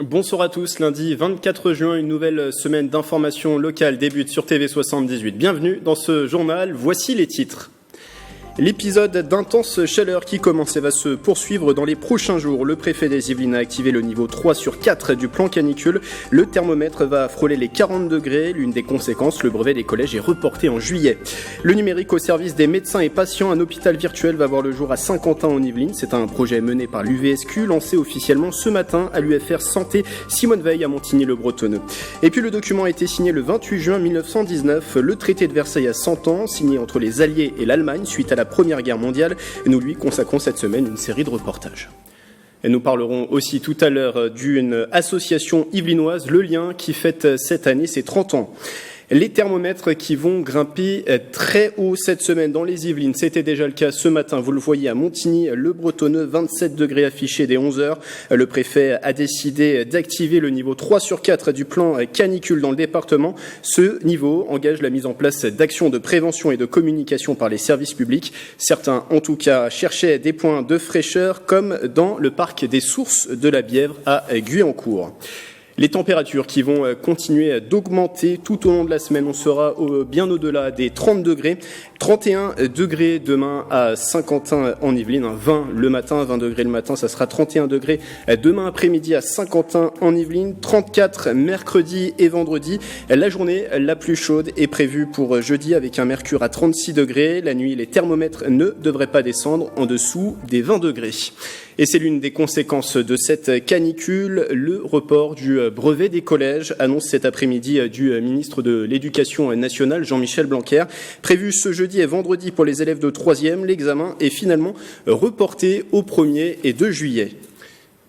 Bonsoir à tous, lundi 24 juin, une nouvelle semaine d'information locale débute sur TV78. Bienvenue dans ce journal, voici les titres. L'épisode d'intense chaleur qui commence et va se poursuivre dans les prochains jours. Le préfet des Yvelines a activé le niveau 3 sur 4 du plan canicule. Le thermomètre va frôler les 40 degrés. L'une des conséquences, le brevet des collèges est reporté en juillet. Le numérique au service des médecins et patients, un hôpital virtuel va voir le jour à Saint-Quentin en Yvelines. C'est un projet mené par l'UVSQ, lancé officiellement ce matin à l'UFR Santé Simone Veil à Montigny-le-Bretonneux. Et puis le document a été signé le 28 juin 1919. Le traité de Versailles a 100 ans, signé entre les Alliés et l'Allemagne suite à la Première Guerre mondiale. Nous lui consacrons cette semaine une série de reportages. Et nous parlerons aussi tout à l'heure d'une association yvelinoise, Le Lien, qui fête cette année ses 30 ans. Les thermomètres qui vont grimper très haut cette semaine dans les Yvelines. C'était déjà le cas ce matin, vous le voyez à Montigny-le-Bretonneux, 27 degrés affichés dès 11h. Le préfet a décidé d'activer le niveau 3 sur 4 du plan canicule dans le département. Ce niveau engage la mise en place d'actions de prévention et de communication par les services publics. Certains, en tout cas, cherchaient des points de fraîcheur, comme dans le parc des Sources de la Bièvre à Guyancourt. Les températures qui vont continuer d'augmenter tout au long de la semaine. On sera bien au-delà des 30 degrés. 31 degrés demain à Saint-Quentin en Yvelines, 20 le matin, 20 degrés le matin, ça sera 31 degrés demain après-midi à Saint-Quentin en Yvelines, 34 mercredi et vendredi. La journée la plus chaude est prévue pour jeudi avec un mercure à 36 degrés. La nuit, les thermomètres ne devraient pas descendre en dessous des 20 degrés. Et c'est l'une des conséquences de cette canicule, le report du brevet des collèges, annonce cet après-midi du ministre de l'Éducation nationale, Jean-Michel Blanquer. Prévu ce jeudi et vendredi pour les élèves de 3e, l'examen est finalement reporté au 1er et 2 juillet.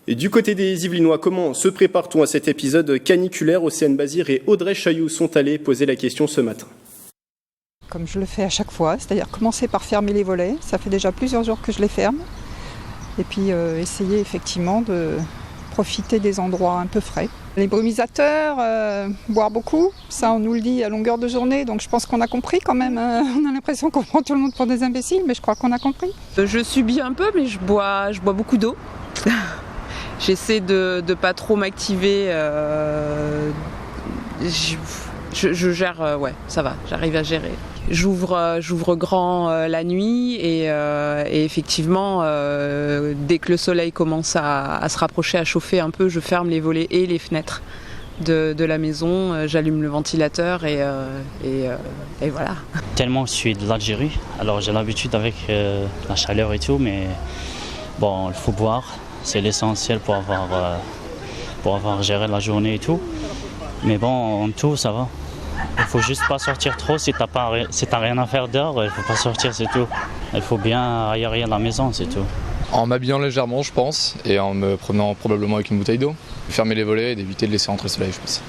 Et du côté des Yvelinois, comment se prépare-t-on à cet épisode caniculaire? Océane Bazir et Audrey Chailloux sont allés poser la question ce matin. Comme je le fais à chaque fois, c'est-à-dire commencer par fermer les volets. Ça fait déjà plusieurs jours que je les ferme. Et puis essayer effectivement de profiter des endroits un peu frais. Les brumisateurs, boire beaucoup, ça on nous le dit à longueur de journée, donc je pense qu'on a compris quand même. On a l'impression qu'on prend tout le monde pour des imbéciles, mais je crois qu'on a compris. Je subis un peu, mais je bois beaucoup d'eau. J'essaie de pas trop m'activer. Je gère, ouais, ça va, j'arrive à gérer. J'ouvre grand la nuit et effectivement, dès que le soleil commence à se rapprocher, à chauffer un peu, je ferme les volets et les fenêtres de la maison, j'allume le ventilateur et voilà. Tellement je suis de l'Algérie, alors j'ai l'habitude avec la chaleur et tout, mais bon, il faut boire, c'est l'essentiel pour avoir géré la journée et tout. Mais bon, en tout, ça va. Il faut juste pas sortir trop. Si t'as rien à faire dehors, il faut pas sortir, c'est tout. Il faut bien aérer la maison, c'est tout. En m'habillant légèrement, je pense, et en me promenant probablement avec une bouteille d'eau. Fermer les volets et d'éviter de laisser entrer le soleil, je pense.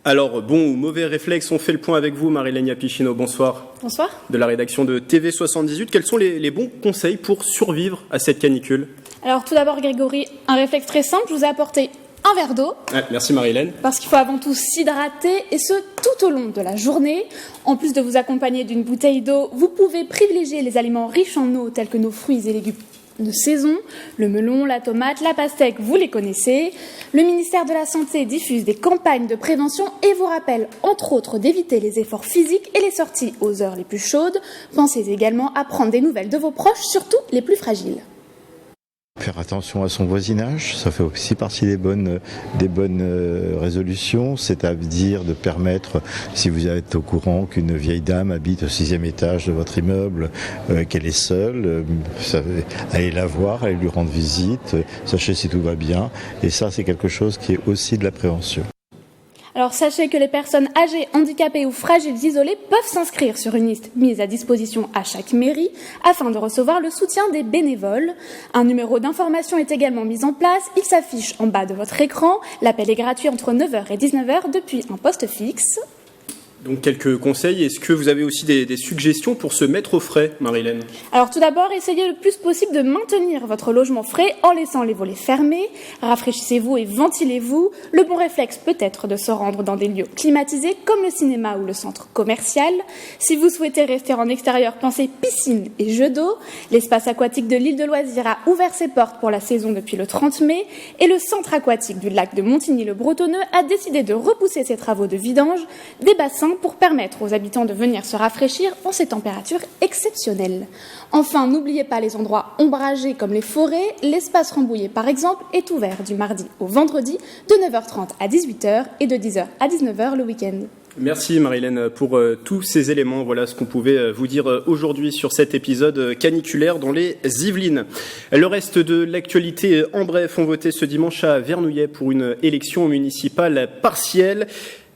Alors, bon ou mauvais réflexe, on fait le point avec vous, Marie-Lénia Pichino, bonsoir. Bonsoir. De la rédaction de TV78, quels sont les bons conseils pour survivre à cette canicule? Alors tout d'abord, Grégory, un réflexe très simple, je vous ai apporté un verre d'eau. Merci Marie-Hélène. Parce qu'il faut avant tout s'hydrater, et ce, tout au long de la journée. En plus de vous accompagner d'une bouteille d'eau, vous pouvez privilégier les aliments riches en eau, tels que nos fruits et légumes de saison, le melon, la tomate, la pastèque, vous les connaissez. Le ministère de la Santé diffuse des campagnes de prévention et vous rappelle, entre autres, d'éviter les efforts physiques et les sorties aux heures les plus chaudes. Pensez également à prendre des nouvelles de vos proches, surtout les plus fragiles. Faire attention à son voisinage, ça fait aussi partie des bonnes résolutions, c'est-à-dire de permettre, si vous êtes au courant qu'une vieille dame habite au 6e étage de votre immeuble, qu'elle est seule, allez la voir, allez lui rendre visite, sachez si tout va bien, et ça c'est quelque chose qui est aussi de la prévention. Alors sachez que les personnes âgées, handicapées ou fragiles isolées peuvent s'inscrire sur une liste mise à disposition à chaque mairie afin de recevoir le soutien des bénévoles. Un numéro d'information est également mis en place. Il s'affiche en bas de votre écran. L'appel est gratuit entre 9h et 19h depuis un poste fixe. Donc quelques conseils, est-ce que vous avez aussi des suggestions pour se mettre au frais, Marie-Hélène ? Alors tout d'abord, essayez le plus possible de maintenir votre logement frais en laissant les volets fermés. Rafraîchissez-vous et ventilez-vous. Le bon réflexe peut être de se rendre dans des lieux climatisés comme le cinéma ou le centre commercial. Si vous souhaitez rester en extérieur, pensez piscine et jeux d'eau. L'espace aquatique de l'île de Loisirs a ouvert ses portes pour la saison depuis le 30 mai et le centre aquatique du lac de Montigny-le-Bretonneux a décidé de repousser ses travaux de vidange des bassins pour permettre aux habitants de venir se rafraîchir en ces températures exceptionnelles. Enfin, n'oubliez pas les endroits ombragés comme les forêts. L'espace Rambouillet, par exemple, est ouvert du mardi au vendredi de 9h30 à 18h et de 10h à 19h le week-end. Merci Marie-Hélène pour tous ces éléments. Voilà ce qu'on pouvait vous dire aujourd'hui sur cet épisode caniculaire dans les Yvelines. Le reste de l'actualité en bref, on votait ce dimanche à Vernouillet pour une élection municipale partielle.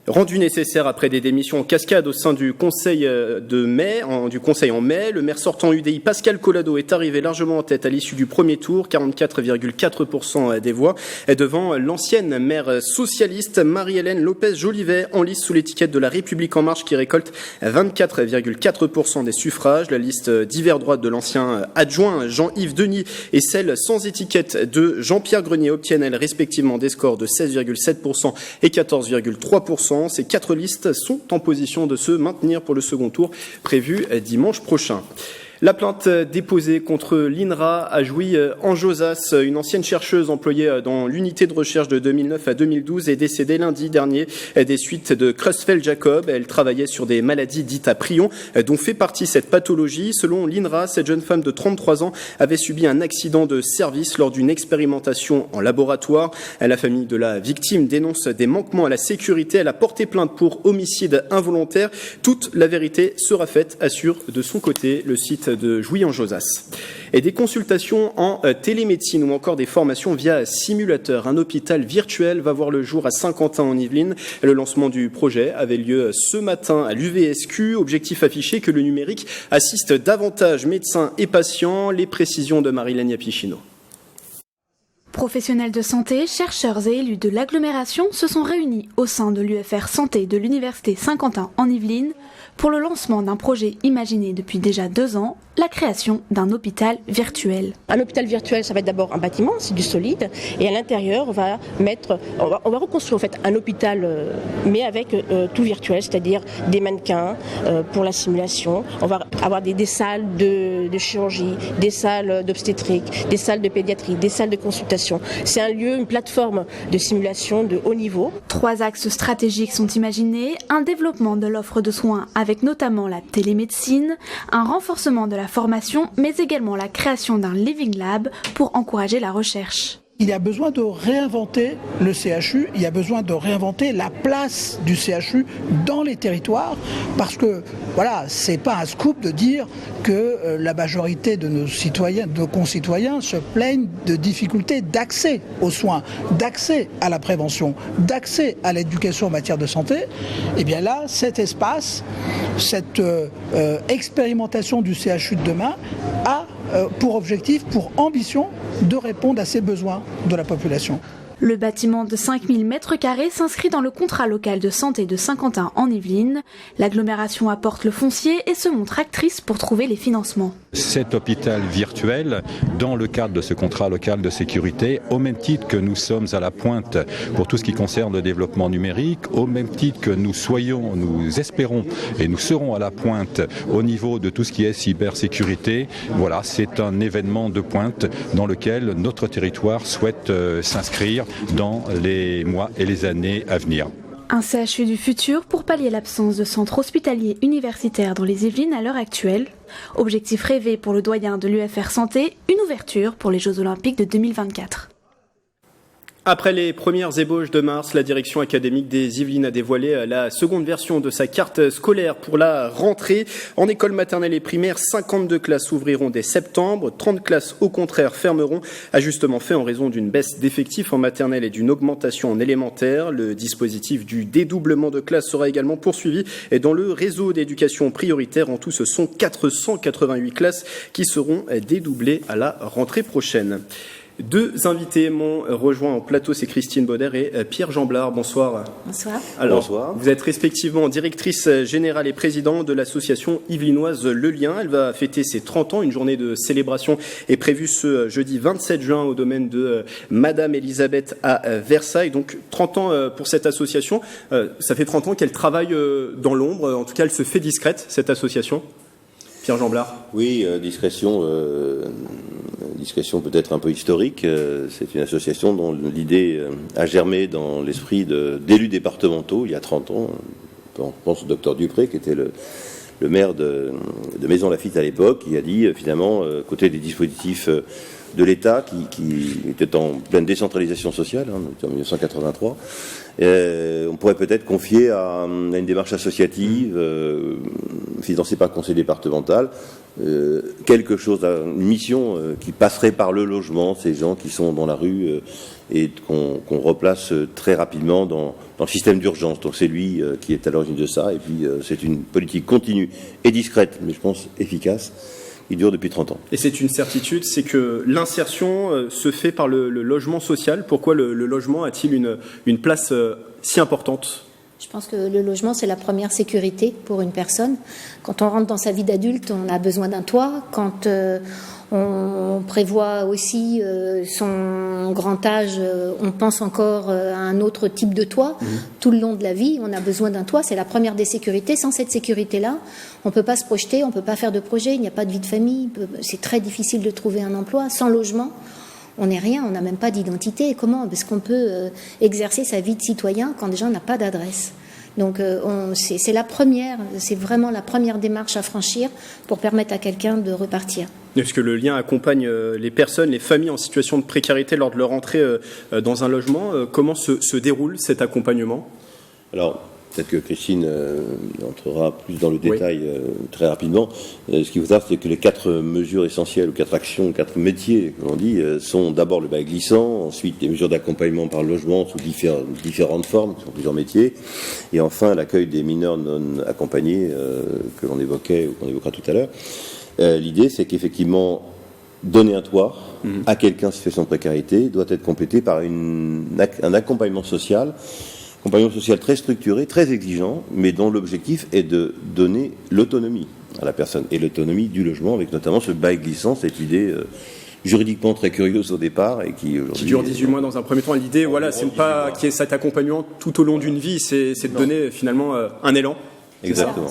Rendu nécessaire après des démissions en cascade au sein du conseil en mai, le maire sortant UDI Pascal Collado est arrivé largement en tête à l'issue du premier tour, 44,4% des voix, devant l'ancienne maire socialiste Marie-Hélène Lopez-Jolivet en lice sous l'étiquette de La République En Marche qui récolte 24,4% des suffrages. La liste d'hiver droite de l'ancien adjoint Jean-Yves Denis et celle sans étiquette de Jean-Pierre Grenier obtiennent elles respectivement des scores de 16,7% et 14,3%. Ces 4 listes sont en position de se maintenir pour le second tour prévu dimanche prochain. La plainte déposée contre l'INRA à Jouy en Josas, une ancienne chercheuse employée dans l'unité de recherche de 2009 à 2012 est décédée lundi dernier des suites de Creutzfeldt-Jakob. Elle travaillait sur des maladies dites à prions dont fait partie cette pathologie. Selon l'INRA, cette jeune femme de 33 ans avait subi un accident de service lors d'une expérimentation en laboratoire. La famille de la victime dénonce des manquements à la sécurité. Elle a porté plainte pour homicide involontaire. Toute la vérité sera faite, assure de son côté le site de Jouy en Josas. Et des consultations en télémédecine ou encore des formations via simulateur. Un hôpital virtuel va voir le jour à Saint-Quentin en Yvelines. Le lancement du projet avait lieu ce matin à l'UVSQ. Objectif affiché que le numérique assiste davantage médecins et patients. Les précisions de Marie-Hélène Pichino. Professionnels de santé, chercheurs et élus de l'agglomération se sont réunis au sein de l'UFR Santé de l'Université Saint-Quentin en Yvelines pour le lancement d'un projet imaginé depuis déjà 2 ans, la création d'un hôpital virtuel. Un hôpital virtuel, ça va être d'abord un bâtiment, c'est du solide, et à l'intérieur, on va reconstruire en fait un hôpital, mais avec tout virtuel, c'est-à-dire des mannequins pour la simulation. On va avoir des salles de chirurgie, des salles d'obstétrique, des salles de pédiatrie, des salles de consultation. C'est un lieu, une plateforme de simulation de haut niveau. 3 axes stratégiques sont imaginés, un développement de l'offre de soins avec notamment la télémédecine, un renforcement de la formation, mais également la création d'un Living Lab pour encourager la recherche. Il y a besoin de réinventer le CHU, il y a besoin de réinventer la place du CHU dans les territoires, parce que voilà, c'est pas un scoop de dire que la majorité de nos citoyens, de nos concitoyens se plaignent de difficultés d'accès aux soins, d'accès à la prévention, d'accès à l'éducation en matière de santé. Et bien là, cet espace, cette expérimentation du CHU de demain a pour objectif, pour ambition, de répondre à ces besoins de la population. Le bâtiment de 5000 m² s'inscrit dans le contrat local de santé de Saint-Quentin en Yvelines. L'agglomération apporte le foncier et se montre actrice pour trouver les financements. Cet hôpital virtuel, dans le cadre de ce contrat local de sécurité, au même titre que nous sommes à la pointe pour tout ce qui concerne le développement numérique, au même titre que nous espérons et nous serons à la pointe au niveau de tout ce qui est cybersécurité, voilà, c'est un événement de pointe dans lequel notre territoire souhaite s'inscrire dans les mois et les années à venir. Un CHU du futur pour pallier l'absence de centre hospitalier universitaire dans les Yvelines à l'heure actuelle. Objectif rêvé pour le doyen de l'UFR Santé, une ouverture pour les Jeux Olympiques de 2024. Après les premières ébauches de mars, la direction académique des Yvelines a dévoilé la seconde version de sa carte scolaire pour la rentrée. En école maternelle et primaire, 52 classes ouvriront dès septembre, 30 classes au contraire fermeront. Ajustement fait en raison d'une baisse d'effectifs en maternelle et d'une augmentation en élémentaire. Le dispositif du dédoublement de classes sera également poursuivi et dans le réseau d'éducation prioritaire. En tout, ce sont 488 classes qui seront dédoublées à la rentrée prochaine. Deux invités m'ont rejoint en plateau, c'est Christine Bauder et Pierre Jamblard. Bonsoir. Bonsoir. Alors, Bonsoir. Vous êtes respectivement directrice générale et président de l'association yvelinoise Le Lien. Elle va fêter ses 30 ans. Une journée de célébration est prévue ce jeudi 27 juin au domaine de Madame Elisabeth à Versailles. Donc 30 ans pour cette association. Ça fait 30 ans qu'elle travaille dans l'ombre. En tout cas, elle se fait discrète, cette association. Pierre Jamblard. Oui, discrétion peut-être un peu historique. C'est une association dont l'idée a germé dans l'esprit d'élus départementaux il y a 30 ans. On pense au docteur Dupré, qui était le maire de Maisons-Laffitte à l'époque, qui a dit finalement, côté des dispositifs de l'État, qui était en pleine décentralisation sociale, en 1983, on pourrait peut-être confier à une démarche associative, financée par le conseil départemental, quelque chose, une mission qui passerait par le logement, ces gens qui sont dans la rue, et qu'on replace très rapidement dans le système d'urgence. Donc c'est lui qui est à l'origine de ça, et puis c'est une politique continue et discrète, mais je pense efficace, qui dure depuis 30 ans. Et c'est une certitude, c'est que l'insertion se fait par le logement social. Pourquoi le logement a-t-il une place si importante ? Je pense que le logement, c'est la première sécurité pour une personne. Quand on rentre dans sa vie d'adulte, on a besoin d'un toit. Quand on prévoit aussi son grand âge, on pense encore à un autre type de toit. Tout le long de la vie, on a besoin d'un toit. C'est la première des sécurités. Sans cette sécurité-là, on ne peut pas se projeter, on ne peut pas faire de projet, il n'y a pas de vie de famille. C'est très difficile de trouver un emploi. Sans logement, on n'est rien, on n'a même pas d'identité. Comment ? Parce qu'on peut exercer sa vie de citoyen quand déjà on n'a pas d'adresse. Donc c'est la première, c'est vraiment la première démarche à franchir pour permettre à quelqu'un de repartir. Est-ce que le lien accompagne les personnes, les familles en situation de précarité lors de leur entrée dans un logement ? Comment se déroule cet accompagnement ? Alors, peut-être que Christine entrera plus dans le détail très rapidement. Ce qu'il faut savoir, c'est que les 4 mesures essentielles, ou 4 actions, 4 métiers, comme on dit, sont d'abord le bail glissant, ensuite les mesures d'accompagnement par le logement sous différentes formes, qui sont plusieurs métiers, et enfin l'accueil des mineurs non accompagnés que l'on évoquait ou qu'on évoquera tout à l'heure. L'idée, c'est qu'effectivement, donner un toit à quelqu'un en situation de précarité doit être complété par un accompagnement social très structuré, très exigeant, mais dont l'objectif est de donner l'autonomie à la personne, et l'autonomie du logement, avec notamment ce bail glissant, cette idée juridiquement très curieuse au départ, et qui dure 18 mois dans un premier temps. L'idée, c'est pas qu'il y ait cet accompagnement tout au long d'une vie, c'est de donner finalement un élan. Exactement.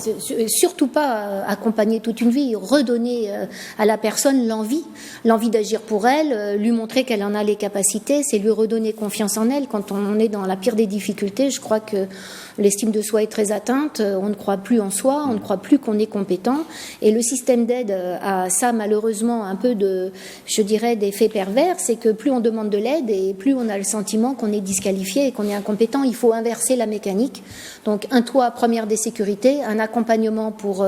Surtout pas accompagner toute une vie, redonner à la personne l'envie d'agir pour elle, lui montrer qu'elle en a les capacités, c'est lui redonner confiance en elle. Quand on est dans la pire des difficultés, je crois que l'estime de soi est très atteinte, on ne croit plus en soi, on ne croit plus qu'on est compétent, et le système d'aide a ça malheureusement un peu d'effet pervers, c'est que plus on demande de l'aide et plus on a le sentiment qu'on est disqualifié et qu'on est incompétent. Il faut inverser la mécanique. Donc un toit, première des sécurités, un accompagnement pour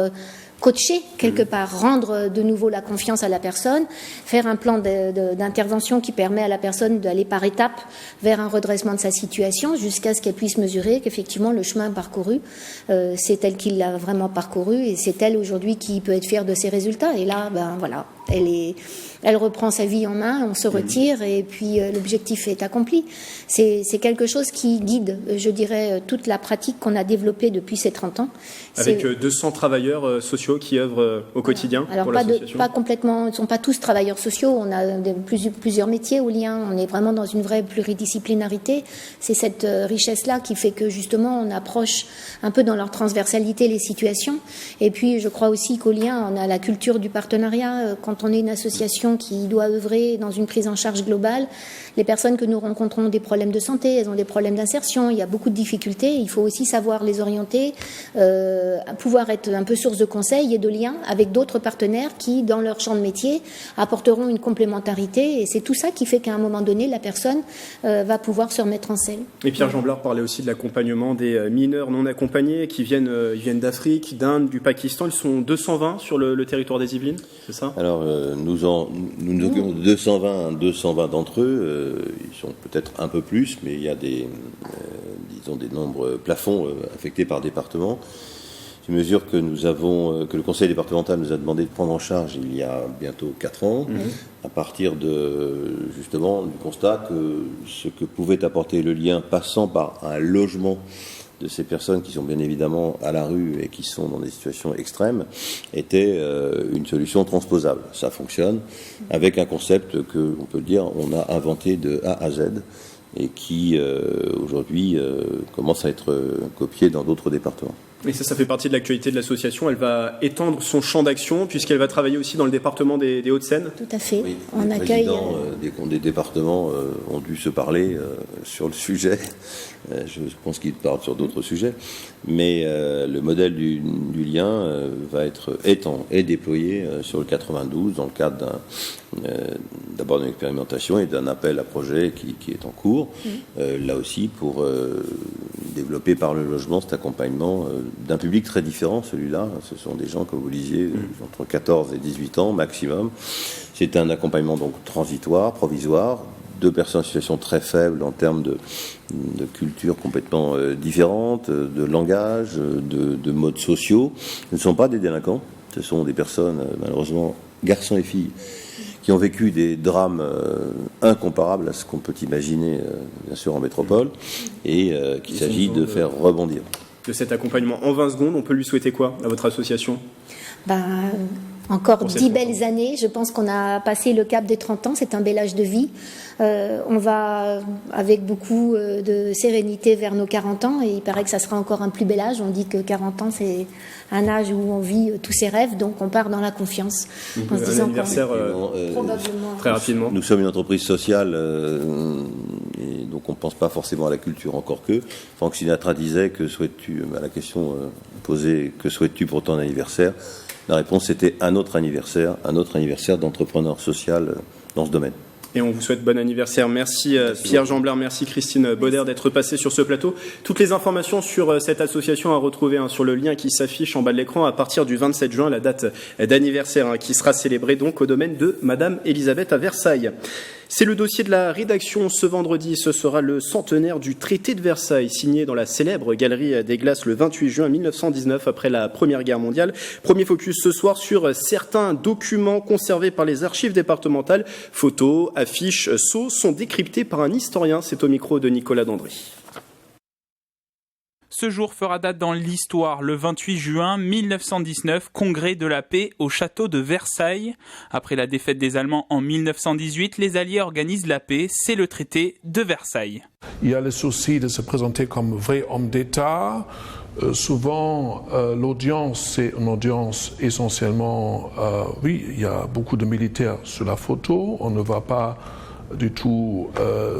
coacher quelque part, rendre de nouveau la confiance à la personne, faire un plan d'intervention qui permet à la personne d'aller par étapes vers un redressement de sa situation jusqu'à ce qu'elle puisse mesurer qu'effectivement le chemin parcouru, c'est elle qui l'a vraiment parcouru, et c'est elle aujourd'hui qui peut être fière de ses résultats. Et là, voilà, elle reprend sa vie en main, on se retire, et puis l'objectif est accompli. C'est quelque chose qui guide, je dirais, toute la pratique qu'on a développée depuis ces 30 ans. Avec 200 travailleurs sociaux qui œuvrent au quotidien. Alors pour l'association. pas complètement, ils ne sont pas tous travailleurs sociaux, on a plusieurs métiers au lien, on est vraiment dans une vraie pluridisciplinarité. C'est cette richesse-là qui fait que justement on approche un peu dans leur transversalité les situations. Et puis je crois aussi qu'au lien, on a la culture du partenariat. Quand on est une association qui doit œuvrer dans une prise en charge globale, les personnes que nous rencontrons ont des problèmes de santé, elles ont des problèmes d'insertion, il y a beaucoup de difficultés, il faut aussi savoir les orienter, pouvoir être un peu source de conseils et de liens avec d'autres partenaires qui, dans leur champ de métier, apporteront une complémentarité, et c'est tout ça qui fait qu'à un moment donné, la personne va pouvoir se remettre en selle. Et Pierre Jamblard parlait aussi de l'accompagnement des mineurs non accompagnés qui viennent d'Afrique, d'Inde, du Pakistan. Ils sont 220 sur le territoire des Yvelines, c'est ça ? Alors, nous occupons 220 d'entre eux. Ils sont peut-être un peu plus, mais il y a des nombres plafonds affectés par département. C'est une mesure que que le conseil départemental nous a demandé de prendre en charge il y a bientôt 4 ans, à partir justement du constat que ce que pouvait apporter le lien passant par un logement de ces personnes qui sont bien évidemment à la rue et qui sont dans des situations extrêmes était une solution transposable. Ça fonctionne avec un concept que, on peut le dire, on a inventé de A à Z et qui aujourd'hui commence à être copié dans d'autres départements. Et ça fait partie de l'actualité de l'association. Elle va étendre son champ d'action puisqu'elle va travailler aussi dans le département des Hauts-de-Seine. Tout à fait. Oui, on les accueille. présidents des départements ont dû se parler sur le sujet. Je pense qu'ils parlent sur d'autres sujets. Mais le modèle du lien va être déployé sur le 92 dans le cadre d'abord d'une expérimentation et d'un appel à projet qui est en cours. Là aussi pour développer par le logement cet accompagnement d'un public très différent, celui-là. Ce sont des gens, comme vous le disiez, entre 14 et 18 ans maximum. C'est un accompagnement donc transitoire, provisoire, de personnes en situation très faible en termes de culture complètement différente, de langage, de modes sociaux. Ce ne sont pas des délinquants, ce sont des personnes, malheureusement, garçons et filles, qui ont vécu des drames incomparables à ce qu'on peut imaginer, bien sûr, en métropole, et qu'il s'agit de faire rebondir. De cet accompagnement en 20 secondes, on peut lui souhaiter quoi à votre association ? Encore 10 belles années. Je pense qu'on a passé le cap des 30 ans. C'est un bel âge de vie. On va avec beaucoup de sérénité vers nos 40 ans et il paraît que ça sera encore un plus bel âge. On dit que 40 ans, c'est un âge où on vit tous ses rêves. Donc on part dans la confiance. En se disant anniversaire probablement très rapidement. Nous sommes une entreprise sociale et donc on ne pense pas forcément à la culture, encore que. Franck Sinatra disait que souhaites-tu, à la question posée, que souhaites-tu pour ton anniversaire ? La réponse était un autre anniversaire d'entrepreneur social dans ce domaine. Et on vous souhaite bon anniversaire. Merci Pierre Jamblard, merci Christine Bauder d'être passée sur ce plateau. Toutes les informations sur cette association à retrouver sur le lien qui s'affiche en bas de l'écran à partir du 27 juin, la date d'anniversaire qui sera célébrée donc au domaine de Madame Elisabeth à Versailles. C'est le dossier de la rédaction ce vendredi. Ce sera le centenaire du traité de Versailles, signé dans la célèbre Galerie des Glaces le 28 juin 1919, après la Première Guerre mondiale. Premier focus ce soir sur certains documents conservés par les archives départementales. Photos, affiches, sceaux sont décryptés par un historien. C'est au micro de Nicolas Dandry. Ce jour fera date dans l'histoire. Le 28 juin 1919, congrès de la paix au château de Versailles. Après la défaite des Allemands en 1918, les Alliés organisent la paix. C'est le traité de Versailles. Il y a le souci de se présenter comme vrai homme d'État. Souvent, l'audience, c'est une audience essentiellement... il y a beaucoup de militaires sur la photo. On ne va pas du tout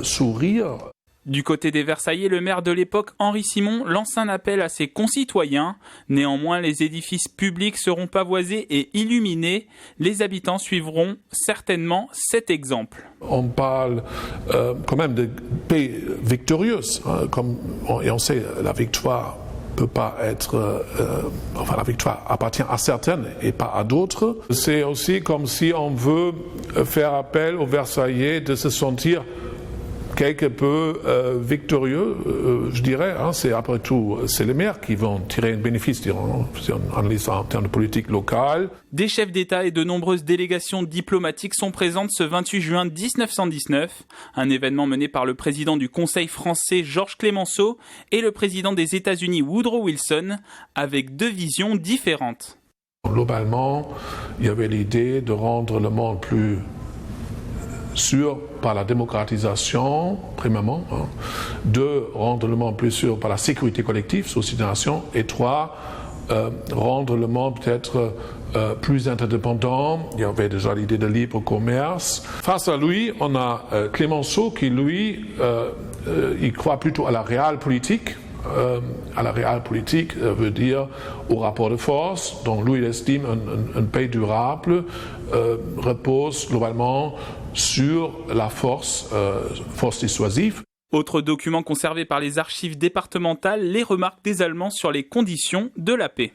sourire. Du côté des Versaillais, le maire de l'époque, Henri Simon, lance un appel à ses concitoyens. Néanmoins, les édifices publics seront pavoisés et illuminés. Les habitants suivront certainement cet exemple. On parle quand même de paix victorieuse, et on sait la victoire peut pas être... la victoire appartient à certaines et pas à d'autres. C'est aussi comme si on veut faire appel aux Versaillais de se sentir quelque peu victorieux, je dirais. C'est après tout, c'est les maires qui vont tirer un bénéfice, si on analyse ça en termes de politique locale. Des chefs d'État et de nombreuses délégations diplomatiques sont présentes ce 28 juin 1919, un événement mené par le président du Conseil français Georges Clemenceau et le président des États-Unis Woodrow Wilson, avec deux visions différentes. Globalement, il y avait l'idée de rendre le monde plus sûr par la démocratisation, premièrement, deux, rendre le monde plus sûr par la sécurité collective, société-nation, et trois, rendre le monde peut-être plus interdépendant. Il y avait déjà l'idée de libre commerce. Face à lui, on a Clemenceau qui, lui, il croit plutôt à la réelle politique. À la réelle politique veut dire au rapport de force, dont lui il estime une paix durable repose globalement sur la force dissuasive. Autre document conservé par les archives départementales, les remarques des Allemands sur les conditions de la paix.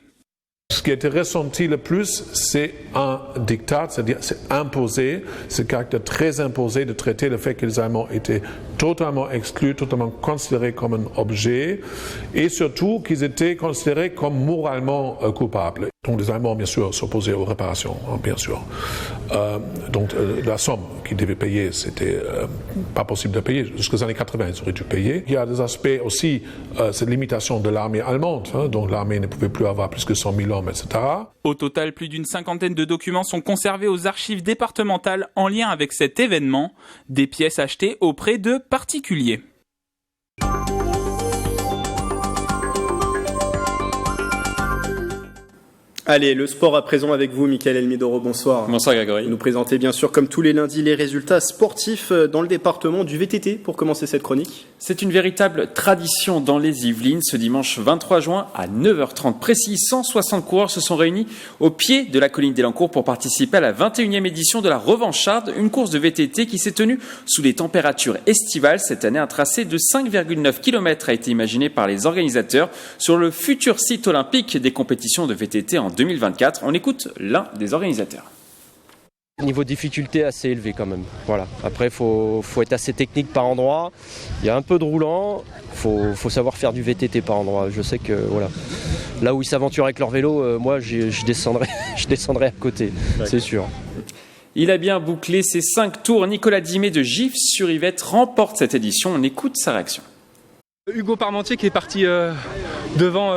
Ce qui a été ressenti le plus, c'est un diktat, c'est-à-dire c'est imposé, ce caractère très imposé de traiter le fait que les Allemands étaient totalement exclus, totalement considérés comme un objet, et surtout qu'ils étaient considérés comme moralement coupables. Donc les Allemands, bien sûr, s'opposaient aux réparations, bien sûr. Donc la somme qu'ils devaient payer, c'était pas possible de payer. Jusqu'aux années 80, ils auraient dû payer. Il y a des aspects aussi, cette limitation de l'armée allemande, donc l'armée ne pouvait plus avoir plus que 100 000 hommes, etc. Au total, plus d'une cinquantaine de documents sont conservés aux archives départementales en lien avec cet événement, des pièces achetées auprès de particuliers. Allez, le sport à présent avec vous, Michael Elmidoro, bonsoir. Bonsoir Grégory. Vous nous présentez bien sûr comme tous les lundis les résultats sportifs dans le département du VTT pour commencer cette chronique. C'est une véritable tradition dans les Yvelines. Ce dimanche 23 juin à 9h30 précis, 160 coureurs se sont réunis au pied de la colline d'Elancourt pour participer à la 21e édition de la Revancharde, une course de VTT qui s'est tenue sous les températures estivales. Cette année, un tracé de 5,9 km a été imaginé par les organisateurs sur le futur site olympique des compétitions de VTT en 2024. On écoute l'un des organisateurs. Niveau difficulté assez élevé quand même. Voilà. Après, faut être assez technique par endroit. Il y a un peu de roulant. Faut savoir faire du VTT par endroit. Je sais que voilà, là où ils s'aventurent avec leur vélo, moi je descendrai à côté, c'est sûr. Il a bien bouclé ses 5 tours. Nicolas Dimet de Gif-sur-Yvette remporte cette édition. On écoute sa réaction. Hugo Parmentier qui est parti devant,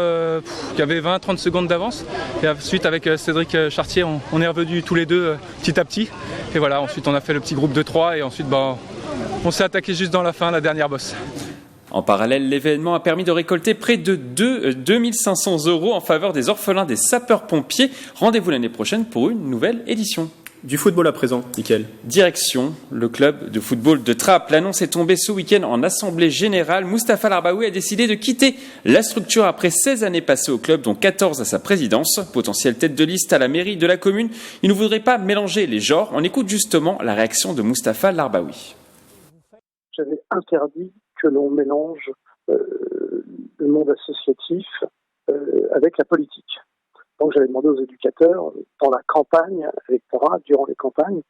qui avait 20-30 secondes d'avance. Et ensuite avec Cédric Chartier, on est revenus tous les deux petit à petit. Et voilà, ensuite on a fait le petit groupe de 3 et ensuite on s'est attaqué juste dans la fin, la dernière bosse. En parallèle, l'événement a permis de récolter près de 2500 € en faveur des orphelins des sapeurs-pompiers. Rendez-vous l'année prochaine pour une nouvelle édition. Du football à présent, Mickaël. Direction, le club de football de Trappes. L'annonce est tombée ce week-end en assemblée générale. Mustapha Larbaoui a décidé de quitter la structure après 16 années passées au club, dont 14 à sa présidence. Potentielle tête de liste à la mairie de la commune, il ne voudrait pas mélanger les genres. On écoute justement la réaction de Mustapha Larbaoui. J'avais interdit que l'on mélange le monde associatif avec la politique. Donc j'avais demandé aux éducateurs, dans la campagne électorale, durant les campagnes,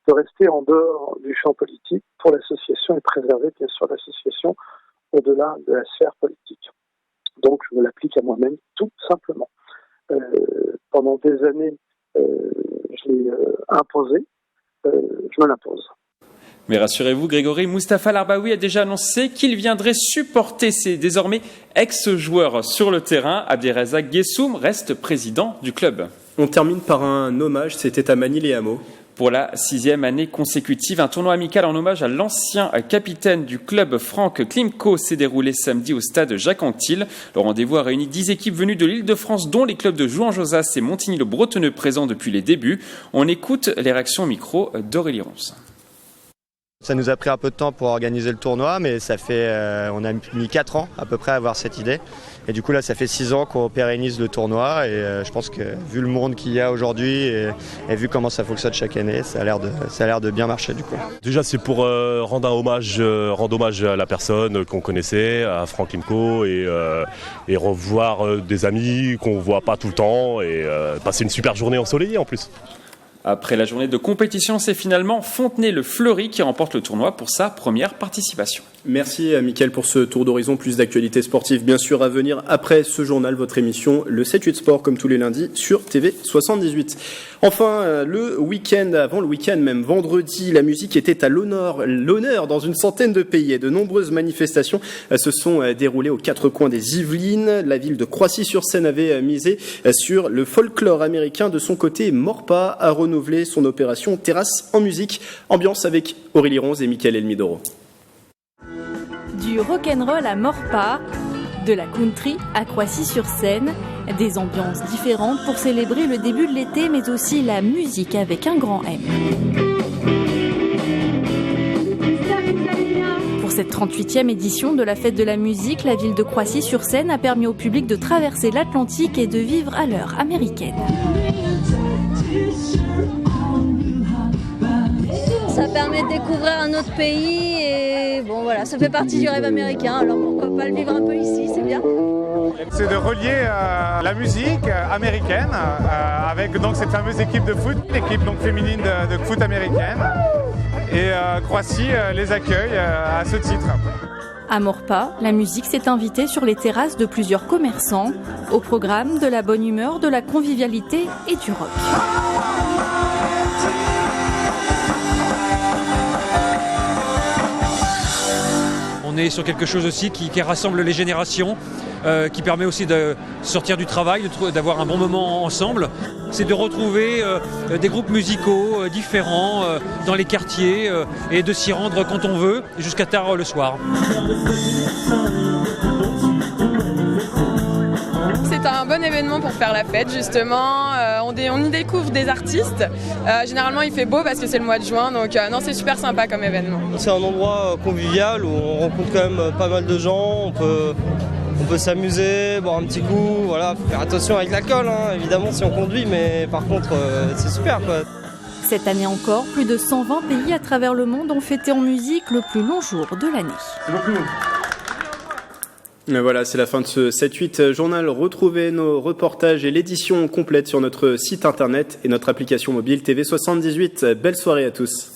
de rester en dehors du champ politique pour l'association et préserver bien sûr l'association au-delà de la sphère politique. Donc je me l'applique à moi-même tout simplement. Pendant des années, je l'ai imposé, je me l'impose. Mais rassurez-vous, Grégory, Mustapha Larbaoui a déjà annoncé qu'il viendrait supporter ses désormais ex-joueurs sur le terrain. Abderrazak Guessoum reste président du club. On termine par un hommage, c'était à Manille-les-Hameaux. Pour la 6e année consécutive, un tournoi amical en hommage à l'ancien capitaine du club Franck Klimko s'est déroulé samedi au stade Jacques Anquetil. Le rendez-vous a réuni 10 équipes venues de l'Île-de-France, dont les clubs de Jouan-Josas et Montigny-le-Bretonneux présents depuis les débuts. On écoute les réactions au micro d'Aurélie Ronce. Ça nous a pris un peu de temps pour organiser le tournoi, mais ça fait, on a mis 4 ans à peu près à avoir cette idée. Et du coup là, ça fait 6 ans qu'on pérennise le tournoi et je pense que vu le monde qu'il y a aujourd'hui et vu comment ça fonctionne chaque année, ça a l'air de bien marcher du coup. Déjà c'est pour rendre hommage à la personne qu'on connaissait, à Franck Klimko et revoir des amis qu'on ne voit pas tout le temps et passer une super journée ensoleillée en plus. Après la journée de compétition, c'est finalement Fontenay-le-Fleury qui remporte le tournoi pour sa première participation. Merci à Mickaël pour ce tour d'horizon. Plus d'actualités sportives bien sûr à venir après ce journal, votre émission le 7-8 Sport comme tous les lundis sur TV 78. Enfin, le week-end, avant le week-end même, vendredi, la musique était à l'honneur dans une centaine de pays et de nombreuses manifestations se sont déroulées aux 4 coins des Yvelines. La ville de Croissy-sur-Seine avait misé sur le folklore américain. De son côté, Morpa a renouvelé son opération Terrasse en musique. Ambiance avec Aurélie Ronze et Michael Elmidoro. Du rock'n'roll à Morpa, de la country à Croissy-sur-Seine, des ambiances différentes pour célébrer le début de l'été, mais aussi la musique avec un grand M. Pour cette 38e édition de la Fête de la musique, la ville de Croissy-sur-Seine a permis au public de traverser l'Atlantique et de vivre à l'heure américaine. Ça permet de découvrir un autre pays et bon voilà, ça fait partie du rêve américain, alors pourquoi pas le vivre un peu ici, c'est bien. C'est de relier la musique américaine avec donc cette fameuse équipe de foot, l'équipe donc féminine de foot américaine. Et Croatie les accueille à ce titre. À Maurepas, la musique s'est invitée sur les terrasses de plusieurs commerçants, au programme de la bonne humeur, de la convivialité et du rock. On est sur quelque chose aussi qui rassemble les générations, qui permet aussi de sortir du travail, d'avoir un bon moment ensemble. C'est de retrouver des groupes musicaux différents dans les quartiers et de s'y rendre quand on veut, jusqu'à tard le soir. C'est un bon événement pour faire la fête justement, on y découvre des artistes, généralement il fait beau parce que c'est le mois de juin, donc non, c'est super sympa comme événement. C'est un endroit convivial où on rencontre quand même pas mal de gens, on peut s'amuser, boire un petit coup, voilà, faut faire attention avec l'alcool évidemment si on conduit, mais par contre c'est super quoi. Cette année encore, plus de 120 pays à travers le monde ont fêté en musique le plus long jour de l'année. Voilà, c'est la fin de ce 7-8 journal. Retrouvez nos reportages et l'édition complète sur notre site internet et notre application mobile TV78. Belle soirée à tous.